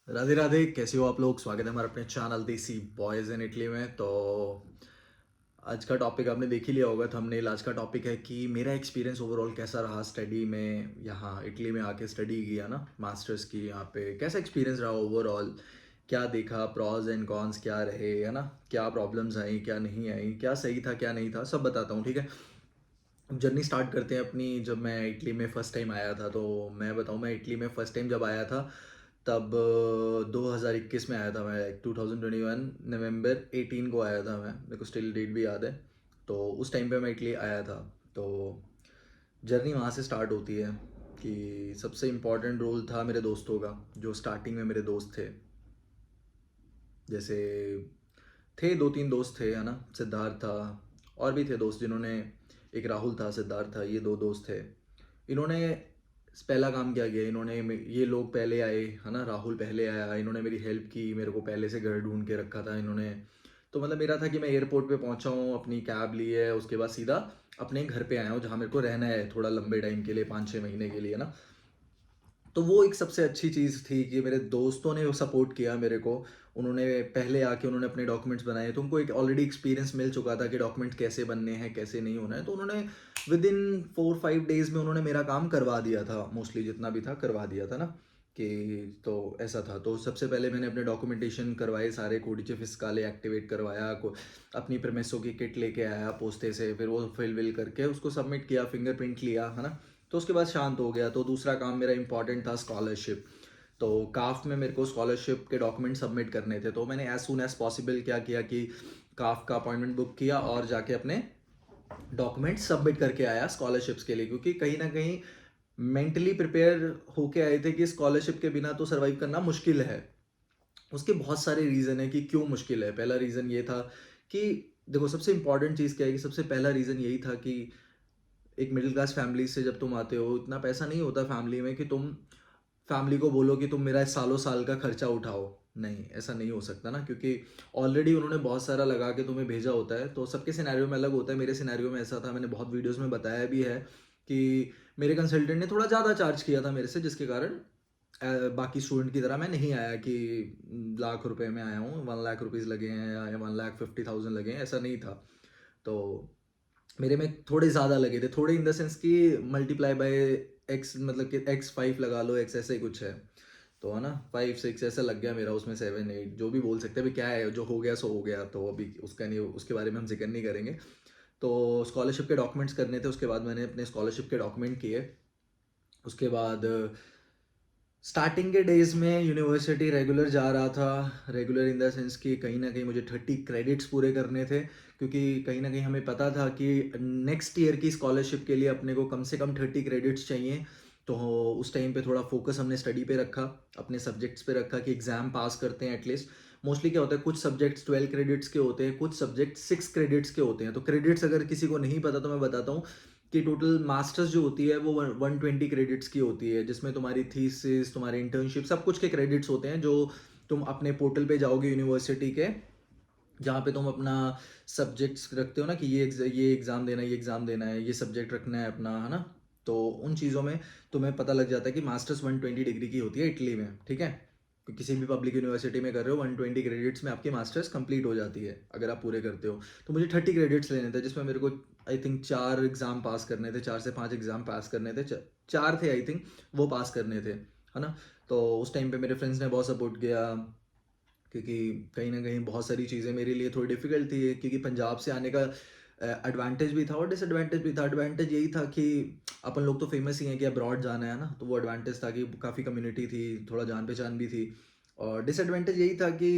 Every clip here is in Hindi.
राधे राधे, कैसे हो आप लोग। स्वागत है हमारे अपने चैनल देसी बॉयज़ इन इटली में। तो आज का टॉपिक आपने देख ही लिया होगा थंबनेल। आज का टॉपिक है कि मेरा एक्सपीरियंस ओवरऑल कैसा रहा स्टडी में, यहाँ इटली में आके स्टडी किया ना, मास्टर्स की यहाँ पे। कैसा एक्सपीरियंस रहा ओवरऑल, क्या देखा, प्रॉज एंड कॉन्स क्या रहे, है ना, क्या प्रॉब्लम्स आई क्या नहीं आई, क्या सही था क्या नहीं था, सब बताता हूँ, ठीक है। अब जर्नी स्टार्ट करते हैं अपनी। जब मैं इटली में फ़र्स्ट टाइम आया था, तो मैं बताऊँ, मैं इटली में फ़र्स्ट टाइम जब आया था तब 2021 में आया था मैं। 2021 नवंबर 18 को आया था मैं, मेरे को स्टिल डेट भी याद है। तो उस टाइम पे मैं इटली आया था। तो जर्नी वहाँ से स्टार्ट होती है कि सबसे इम्पोर्टेंट रोल था मेरे दोस्तों का, जो स्टार्टिंग में मेरे दोस्त थे। जैसे थे दो तीन दोस्त थे, है ना, सिद्धार्थ था, और भी थे दोस्त जिन्होंने, एक राहुल था, सिद्धार्थ था, ये दो दोस्त थे। इन्होंने पहला काम क्या किया, इन्होंने ये लोग पहले आए, है ना, राहुल पहले आया, इन्होंने मेरी हेल्प की, मेरे को पहले से घर ढूंढ के रखा था इन्होंने। तो मतलब मेरा था कि मैं एयरपोर्ट पे पहुंचा हूँ, अपनी कैब ली है, उसके बाद सीधा अपने घर पे आया हूँ जहाँ मेरे को रहना है थोड़ा लंबे टाइम के लिए, 5-6 महीने के लिए ना। तो वो एक सबसे अच्छी चीज़ थी कि मेरे दोस्तों ने सपोर्ट किया मेरे को। उन्होंने पहले आके उन्होंने अपने डॉक्यूमेंट्स बनाए, तो उनको एक ऑलरेडी एक्सपीरियंस मिल चुका था कि डॉक्यूमेंट्स कैसे बनने हैं कैसे नहीं होना है। तो उन्होंने विद इन 4-5 डेज़ में उन्होंने मेरा काम करवा दिया था, मोस्टली जितना भी था करवा दिया था ना। कि तो ऐसा था। तो सबसे पहले मैंने अपने डॉक्यूमेंटेशन करवाए सारे, कोडिचे फिस्काले एक्टिवेट करवाया को, अपनी प्रमेसों की किट लेके आया पोस्टे से, फिर वो फिल विल करके उसको सबमिट किया, फिंगरप्रिंट लिया, है ना। तो उसके बाद शांत हो गया। तो दूसरा काम मेरा इंपॉर्टेंट था स्कॉलरशिप। तो काफ में मेरे को स्कॉलरशिप के डॉक्यूमेंट सबमिट करने थे, तो मैंने एज सुन एज पॉसिबल क्या किया कि काफ का अपॉइंटमेंट बुक किया और जाके अपने डॉक्यूमेंट सबमिट करके आया स्कॉलरशिप्स के लिए। क्योंकि कहीं ना कहीं मेंटली प्रिपेयर होके आए थे कि स्कॉलरशिप के बिना तो सर्वाइव करना मुश्किल है। उसके बहुत सारे रीज़न है कि क्यों मुश्किल है। पहला रीज़न ये था कि देखो, सबसे इंपॉर्टेंट चीज़ क्या है कि सबसे पहला रीज़न यही था कि एक मिडिल क्लास फैमिली से जब तुम आते हो, इतना पैसा नहीं होता फैमिली में कि तुम फैमिली को बोलो कि तुम मेरा सालों साल का खर्चा उठाओ। नहीं, ऐसा नहीं हो सकता ना, क्योंकि ऑलरेडी उन्होंने बहुत सारा लगा के तुम्हें भेजा होता है। तो सबके सिनेरियो में अलग होता है। मेरे सिनेरियो में ऐसा था, मैंने बहुत वीडियोस में बताया भी है कि मेरे कंसल्टेंट ने थोड़ा ज़्यादा चार्ज किया था मेरे से, जिसके कारण बाकी स्टूडेंट की तरह मैं नहीं आया कि लाख रुपए में आया हूँ, 1 लाख रुपीज़ लगे हैं या 1,50,000 लगे हैं, ऐसा नहीं था। तो मेरे में थोड़े ज़्यादा लगे थे, थोड़े इन द सेंस कि मल्टीप्लाई बाय एक्स, मतलब कि x5 लगा लो, एक्स ऐसे ही कुछ है। तो है ना, 5-6 ऐसा लग गया मेरा उसमें, 7-8 जो भी बोल सकते हैं। अभी क्या है, जो हो गया सो हो गया, तो अभी उसका नहीं, उसके बारे में हम जिक्र नहीं करेंगे। तो स्कॉलरशिप के डॉक्यूमेंट्स करने थे, उसके बाद मैंने अपने स्कॉलरशिप के डॉक्यूमेंट किए। उसके बाद स्टार्टिंग के डेज़ में यूनिवर्सिटी रेगुलर जा रहा था। रेगुलर इन द सेंस कि कहीं ना कहीं मुझे 30 क्रेडिट्स पूरे करने थे, क्योंकि कहीं ना कहीं हमें पता था कि नेक्स्ट ईयर की स्कॉलरशिप के लिए अपने को कम से कम 30 क्रेडिट्स चाहिए। तो उस टाइम पे थोड़ा फोकस हमने स्टडी पे रखा, अपने सब्जेक्ट्स पे रखा कि एग्ज़ाम पास करते हैं एटलीस्ट। मोस्टली क्या होता है, कुछ सब्जेक्ट्स 12 क्रेडिट्स के होते हैं, कुछ सब्जेक्ट 6 क्रेडिट्स के होते हैं। तो क्रेडिट्स अगर किसी को नहीं पता तो मैं बताता हूँ कि टोटल मास्टर्स जो होती है वो 120 क्रेडिट्स की होती है, जिसमें तुम्हारी थीसिस, तुम्हारी इंटर्नशिप, सब कुछ के क्रेडिट्स होते हैं, जो तुम अपने पोर्टल पे जाओगे यूनिवर्सिटी के, जहाँ पे तुम अपना सब्जेक्ट्स रखते हो ना कि ये एग्ज़ाम देना है, ये एग्ज़ाम देना है, ये सब्जेक्ट रखना है अपना, है ना। तो उन चीज़ों में तुम्हें पता लग जाता है कि मास्टर्स 120 डिग्री की होती है इटली में, ठीक है। किसी भी पब्लिक यूनिवर्सिटी में कर रहे हो, 120 क्रेडिट्स में आपकी मास्टर्स कंप्लीट हो जाती है अगर आप पूरे करते हो। तो मुझे 30 क्रेडिट्स लेने थे, जिसमें मेरे को आई थिंक 4 एग्ज़ाम पास करने थे, 4 से 5 एग्ज़ाम पास करने थे, 4 थे आई थिंक, वो पास करने थे, है ना। तो उस टाइम पे मेरे फ्रेंड्स ने बहुत सपोर्ट किया, क्योंकि कहीं ना कहीं बहुत सारी चीज़ें मेरे लिए थोड़ी डिफिकल्ट थी, क्योंकि पंजाब से आने का एडवांटेज भी था और डिसएडवांटेज भी था। एडवांटेज यही था कि अपन लोग तो फेमस ही हैं कि अब्रॉड जाना है ना, तो वो एडवांटेज था कि काफ़ी कम्युनिटी थी, थोड़ा जान पहचान भी थी। और डिसएडवांटेज यही था कि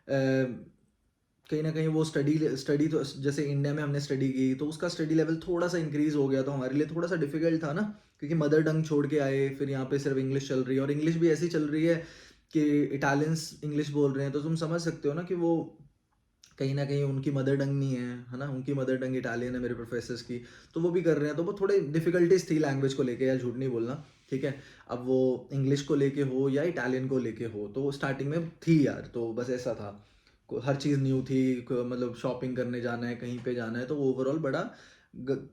कहीं ना कहीं वो स्टडी स्टडी तो जैसे इंडिया में हमने स्टडी की, तो उसका स्टडी लेवल थोड़ा सा इंक्रीज हो गया, तो हमारे लिए थोड़ा सा डिफिकल्ट था ना। क्योंकि मदर टंग छोड़ के आए, फिर यहाँ पे सिर्फ इंग्लिश चल रही है, और इंग्लिश भी ऐसी चल रही है कि इटालियंस इंग्लिश बोल रहे हैं, तो तुम समझ सकते हो ना कि वो कहीं ना कहीं उनकी मदर टंग नहीं है ना, उनकी मदर टंग इटालियन है मेरे प्रोफेसर्स की। तो वो भी कर रहे हैं, तो वो थोड़े डिफिकल्टीज थी लैंग्वेज को लेके, या झूठ नहीं बोलना, ठीक है। अब वो इंग्लिश को लेके हो या इटालियन को लेके हो, तो स्टार्टिंग में थी यार, तो बस ऐसा था। हर चीज़ न्यू थी, मतलब शॉपिंग करने जाना है, कहीं पे जाना है, तो ओवरऑल बड़ा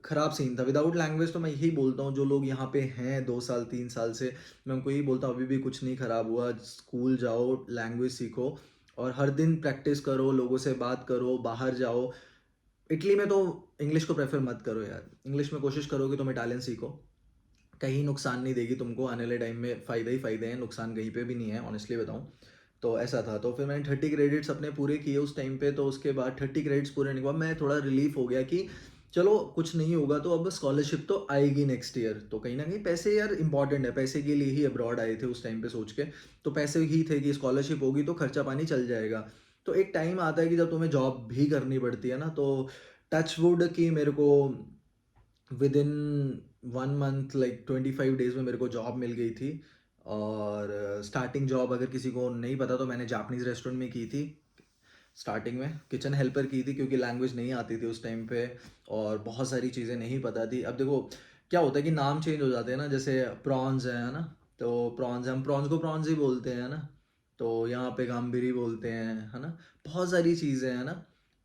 खराब सीन था। विदाउट लैंग्वेज तो मैं यही बोलता हूँ, जो लोग यहाँ पे हैं 2 साल 3 साल से, मैं उनको यही बोलता हूँ अभी भी कुछ नहीं खराब हुआ। स्कूल जाओ, लैंग्वेज सीखो और हर दिन प्रैक्टिस करो, लोगों से बात करो, बाहर जाओ। इटली में तो इंग्लिश को प्रेफर मत करो यार, इंग्लिश में कोशिश करो कि तुम इटालियन सीखो, कहीं नुकसान नहीं देगी तुमको। आने वाले टाइम में फ़ायदे ही फ़ायदे हैं, नुकसान कहीं पे भी नहीं है ऑनेस्टली बताऊँ तो। ऐसा था, तो फिर मैंने 30 क्रेडिट्स अपने पूरे किए उस टाइम पे। तो उसके बाद 30 क्रेडिट्स पूरे होने के बाद मैं थोड़ा रिलीफ हो गया कि चलो कुछ नहीं होगा, तो अब स्कॉलरशिप तो आएगी नेक्स्ट ईयर। तो कहीं ना कहीं पैसे यार इंपॉर्टेंट है, पैसे के लिए ही अब्रॉड आए थे उस टाइम पे सोच के। तो पैसे ही थे कि स्कॉलरशिप होगी तो खर्चा पानी चल जाएगा। तो एक टाइम आता है कि जब तुम्हें जॉब भी करनी पड़ती है ना, तो टच वुड कि मेरे को with in 1 month, like 25 days में मेरे को जॉब मिल गई थी। और स्टार्टिंग जॉब अगर किसी को नहीं पता तो मैंने जापानीज़ रेस्टोरेंट में की थी। स्टार्टिंग में किचन हेल्पर की थी, क्योंकि लैंग्वेज नहीं आती थी उस टाइम पे और बहुत सारी चीज़ें नहीं पता थी। अब देखो क्या होता है कि नाम चेंज हो जाते हैं ना, जैसे प्रॉन्स है ना, तो प्रॉन्स, हम प्रॉन्स को प्रॉन्स ही बोलते हैं ना। तो यहाँ पे गाम्बिरी बोलते हैं, है ना। बहुत सारी चीज़ें हैं ना।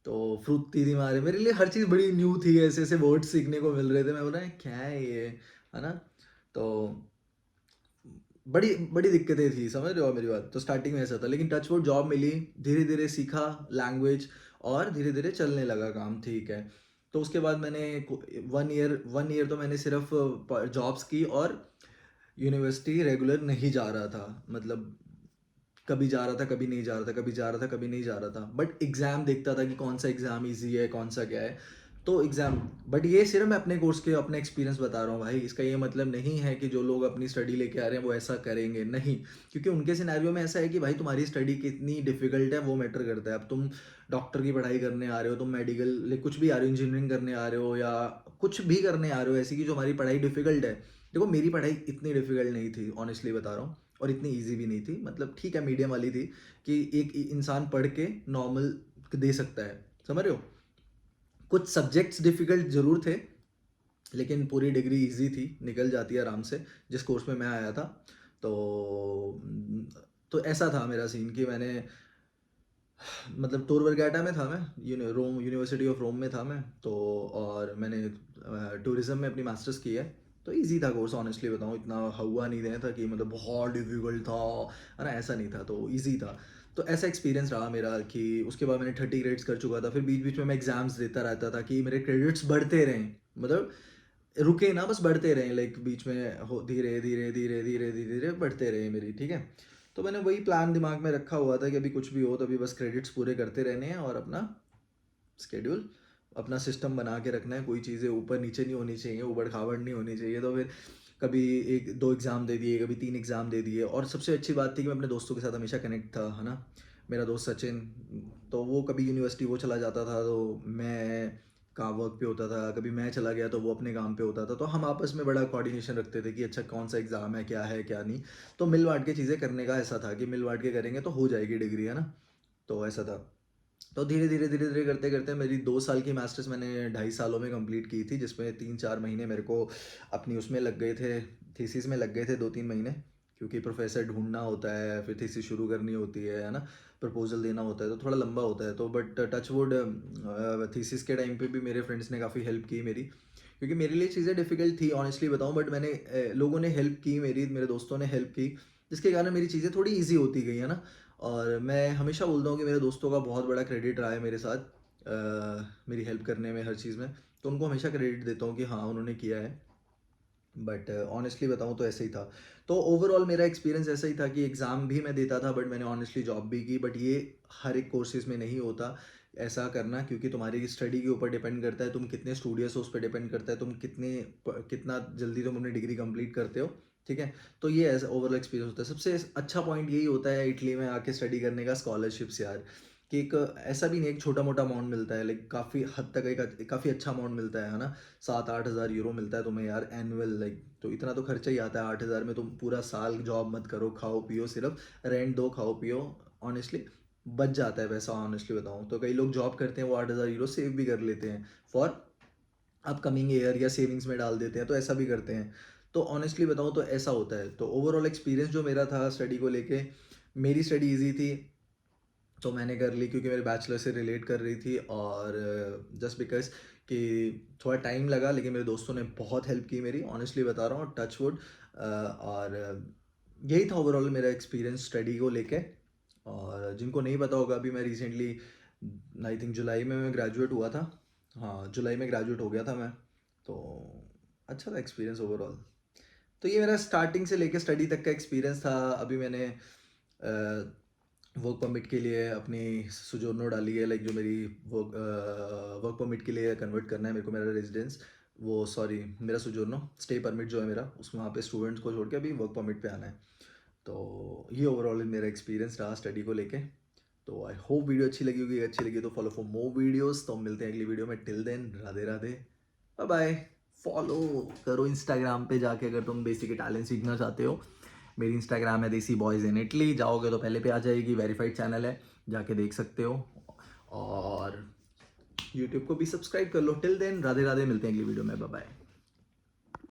तो फ्रूटी दी मारे, मेरे लिए हर चीज़ बड़ी न्यू थी, ऐसे ऐसे वर्ड सीखने को मिल रहे थे। मैं बोल रहा क्या है ये, है ना। तो बड़ी बड़ी दिक्कतें थी, समझ रहे हो मेरी बात। तो स्टार्टिंग में ऐसा था, लेकिन टच वुड जॉब मिली, धीरे धीरे सीखा लैंग्वेज और धीरे धीरे चलने लगा काम, ठीक है। तो उसके बाद मैंने 1 ईयर तो मैंने सिर्फ जॉब्स की और यूनिवर्सिटी रेगुलर नहीं जा रहा था। मतलब कभी जा रहा था, कभी नहीं जा रहा था, कभी जा रहा था, कभी नहीं जा रहा था। बट एग्ज़ाम देखता था कि कौन सा एग्ज़ाम ईजी है, कौन सा क्या है। तो एग्ज़ाम, बट ये सिर्फ मैं अपने कोर्स के अपने एक्सपीरियंस बता रहा हूँ भाई। इसका ये मतलब नहीं है कि जो लोग अपनी स्टडी लेके आ रहे हैं वो ऐसा करेंगे, नहीं। क्योंकि उनके सिनेरियो में ऐसा है कि भाई तुम्हारी स्टडी कितनी डिफिकल्ट है वो मैटर करता है। अब तुम डॉक्टर की पढ़ाई करने आ रहे हो, तुम मेडिकल कुछ भी आ रहे हो, इंजीनियरिंग करने आ रहे हो या कुछ भी करने आ रहे हो ऐसी कि जो हमारी पढ़ाई डिफिकल्ट है। देखो मेरी पढ़ाई इतनी डिफिकल्ट नहीं थी, ऑनेस्टली बता रहा हूँ। और इतनी इजी भी नहीं थी, मतलब ठीक है मीडियम वाली थी कि एक इंसान पढ़ के नॉर्मल दे सकता है, समझ रहे हो। कुछ सब्जेक्ट्स डिफिकल्ट ज़रूर थे, लेकिन पूरी डिग्री इजी थी, निकल जाती है आराम से जिस कोर्स में मैं आया था। तो तो ऐसा था मेरा सीन कि मैंने, मतलब टूर वर्गेटा में था मैं, रोम, यूनिवर्सिटी ऑफ रोम में था मैं तो। और मैंने टूरिज्म में अपनी मास्टर्स की है। तो इजी था कोर्स, ऑनेस्टली बताऊँ इतना हुआ नहीं देना था कि मतलब बहुत डिफिकल्ट था, है ना, ऐसा नहीं था, तो इजी था। तो ऐसा एक्सपीरियंस रहा मेरा कि उसके बाद मैंने 30 क्रेडिट्स कर चुका था। फिर बीच बीच में मैं एग्जाम्स देता रहता था कि मेरे क्रेडिट्स बढ़ते रहें, मतलब रुके ना, बस बढ़ते रहें। लाइक बीच में हो धीरे धीरे धीरे धीरे धीरे धीरे बढ़ते रहे मेरी, ठीक है। तो मैंने वही प्लान दिमाग में रखा हुआ था कि अभी कुछ भी हो तो अभी बस क्रेडिट्स पूरे करते रहने हैं और अपना स्केड्यूल, अपना सिस्टम बना के रखना है। कोई चीज़ें ऊपर नीचे नहीं होनी चाहिए, ऊबड़ खाबड़ नहीं होनी चाहिए। तो फिर कभी 1 2 एग्ज़ाम दे दिए, कभी 3 एग्ज़ाम दे दिए। और सबसे अच्छी बात थी कि मैं अपने दोस्तों के साथ हमेशा कनेक्ट था, है ना। मेरा दोस्त सचिन, तो वो कभी यूनिवर्सिटी वो चला जाता था तो मैं काम वर्क पे होता था, कभी मैं चला गया तो वो अपने काम पे होता था। तो हम आपस में बड़ा कोऑर्डिनेशन रखते थे कि अच्छा कौन सा एग्ज़ाम है क्या नहीं। तो मिल बांट के चीज़ें करने का ऐसा था कि मिल बांट के करेंगे तो हो जाएगी डिग्री, है ना। तो ऐसा था। तो धीरे धीरे धीरे धीरे करते करते मेरी 2 साल की मास्टर्स मैंने 2.5 सालों में कंप्लीट की थी, जिसमें 3 4 महीने मेरे को अपनी उसमें लग गए थे, थीसिस में लग गए थे 2 3 महीने। क्योंकि प्रोफेसर ढूंढना होता है, फिर थीसिस शुरू करनी होती है ना, प्रपोजल देना होता है, तो थोड़ा लंबा होता है। तो बट टच वुड थीसिस के टाइम पे भी मेरे फ्रेंड्स ने काफ़ी हेल्प की मेरी, क्योंकि मेरे लिए चीज़ें डिफ़िकल्ट थी ऑनेस्टली बताऊँ। बट मैंने लोगों ने हेल्प की मेरी, मेरे दोस्तों ने हेल्प की, जिसके कारण मेरी चीज़ें थोड़ी ईजी होती गई, है ना। और मैं हमेशा बोलता हूँ कि मेरे दोस्तों का बहुत बड़ा क्रेडिट रहा है मेरे साथ, मेरी हेल्प करने में, हर चीज़ में। तो उनको हमेशा क्रेडिट देता हूँ कि हाँ उन्होंने किया है। बट ऑनेस्टली बताऊँ तो ऐसे ही था। तो ओवरऑल मेरा एक्सपीरियंस ऐसा ही था कि एग्ज़ाम भी मैं देता था, बट मैंने ऑनेस्टली जॉब भी की। बट ये हर एक कोर्सेज़ में नहीं होता ऐसा करना, क्योंकि तुम्हारी स्टडी के ऊपर डिपेंड करता है, तुम कितने स्टूडियस हो उस पर डिपेंड करता है, तुम कितना जल्दी तुम अपनी डिग्री कंप्लीट करते हो, ठीक है। तो ये ऐसा ओवरऑल एक्सपीरियंस होता है। सबसे अच्छा पॉइंट यही होता है इटली में आके स्टडी करने का, स्कॉलरशिप्स यार। कि एक ऐसा भी नहीं, एक छोटा मोटा अमाउंट मिलता है, लाइक काफ़ी हद तक एक काफ़ी अच्छा अमाउंट मिलता है ना। 7 8 हज़ार यूरो मिलता है तुम्हें यार एनुअल, लाइक तो इतना तो खर्चा ही आता है। 8 हज़ार में तुम पूरा साल जॉब मत करो, खाओ पियो, सिर्फ रेंट दो, खाओ पियो, ऑनेस्टली बच जाता है पैसा। ऑनेस्टली बताऊँ तो कई लोग जॉब करते हैं वो 8 हज़ार यूरो सेव भी कर लेते हैं फॉर अपकमिंग ईयर, या सेविंग्स में डाल देते हैं, तो ऐसा भी करते हैं। तो ऑनेस्टली बताऊँ तो ऐसा होता है। तो ओवरऑल एक्सपीरियंस जो मेरा था स्टडी को लेके, मेरी स्टडी ईजी थी। तो मैंने कर ली क्योंकि मेरे बैचलर से रिलेट कर रही थी, और जस्ट बिकॉज कि थोड़ा टाइम लगा, लेकिन मेरे दोस्तों ने बहुत हेल्प की मेरी, ऑनेस्टली बता रहा हूँ, टच वुड। और यही था ओवरऑल मेरा एक्सपीरियंस स्टडी को लेके। और जिनको नहीं पता होगा, अभी मैं रिसेंटली आई थिंक जुलाई में मैं ग्रेजुएट हुआ था। हाँ, जुलाई में ग्रेजुएट हो गया था मैं। तो अच्छा था एक्सपीरियंस ओवरऑल। तो ये मेरा स्टार्टिंग से लेके स्टडी तक का एक्सपीरियंस था। अभी मैंने वर्क परमिट के लिए अपनी सुजोर्नो डाली है, लाइक जो मेरी वर्क परमिट के लिए कन्वर्ट करना है मेरे को मेरा रेजिडेंस, वो सॉरी मेरा सुजोर्नो स्टे परमिट जो है मेरा, उसमें वहाँ पे स्टूडेंट्स को छोड़ के अभी वर्क परमिट पे आना है। तो ये ओवरऑल मेरा एक्सपीरियंस रहा स्टडी को लेके। तो आई होप वीडियो अच्छी लगी होगी, अच्छी लगी तो फॉलो फॉर मोर वीडियोस। तो हम मिलते हैं अगली वीडियो में, till then Radhe Radhe, bye bye. Follow करो इंस्टाग्राम पे जाके अगर तुम बेसिक इटालियन सीखना चाहते हो। मेरी इंस्टाग्राम है देसी बॉयज़ इन इटली, जाओगे तो पहले पे आ जाएगी, वेरीफाइड चैनल है, जाके देख सकते हो। और यूट्यूब को भी सब्सक्राइब कर लो। टिल देन राधे राधे, मिलते हैं अगली वीडियो में, बाय बाय।